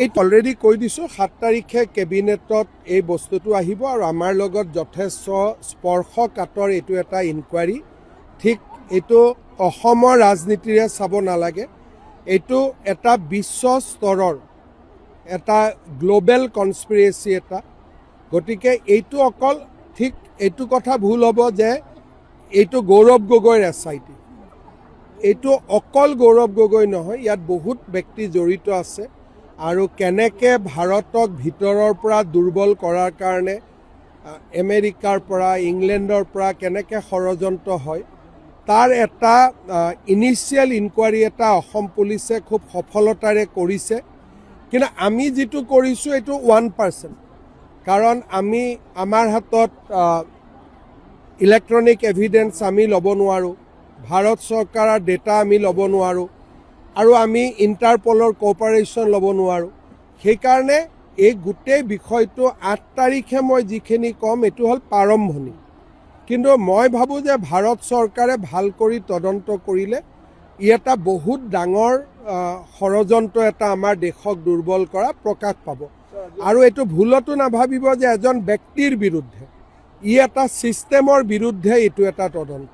এই অলৰেডি কৈ দিছোঁ 7 তাৰিখে কেবিনেটত এই বস্তুটো আহিব আৰু আমাৰ লগত যথেষ্ট স্পৰ্শকাতৰ এইটো এটা ইনকুৱাৰী। ঠিক এইটো অসমৰ ৰাজনীতিৰে চাব নালাগে, এইটো এটা বিশ্ব স্তৰৰ এটা গ্ল'বেল কনস্পিৰেচি এটা। গতিকে এইটো অকল ঠিক এইটো কথা ভুল হ'ব যে এইটো গৌৰৱ গগৈৰ SIT। এইটো অকল গৌৰৱ গগৈ নহয়, ইয়াত বহুত ব্যক্তি জড়িত আছে আৰু কেনেকৈ ভাৰতক ভিতৰৰ পৰা দুৰ্বল কৰাৰ কাৰণে আমেৰিকাৰ পৰা ইংলেণ্ডৰ পৰা কেনেকৈ ষড়যন্ত্ৰ হয় তাৰ এটা ইনিচিয়েল ইনকুৱাৰী এটা অসম পুলিচে খুব সফলতাৰে কৰিছে। কিন্তু আমি যিটো কৰিছোঁ এইটো 1%, কাৰণ আমাৰ হাতত ইলেক্ট্ৰনিক এভিডেন্স আমি ল'ব নোৱাৰোঁ, ভাৰত চৰকাৰৰ ডেটা আমি ল'ব নোৱাৰোঁ আৰু আমি ইণ্টাৰপলৰ কোঅপাৰেশ্যন ল'ব নোৱাৰোঁ। সেইকাৰণে এই গোটেই বিষয়টো 8 তাৰিখে মই যিখিনি ক'ম এইটো হ'ল প্ৰাৰম্ভণি। কিন্তু মই ভাবোঁ যে ভাৰত চৰকাৰে ভাল কৰি তদন্ত কৰিলে ই এটা বহুত ডাঙৰ ষড়যন্ত্ৰ এটা আমাৰ দেশক দুৰ্বল কৰা প্ৰকাশ পাব। আৰু এইটো ভুলতো নাভাবিব যে এজন ব্যক্তিৰ বিৰুদ্ধে, ই এটা ছিষ্টেমৰ বিৰুদ্ধে এইটো এটা তদন্ত।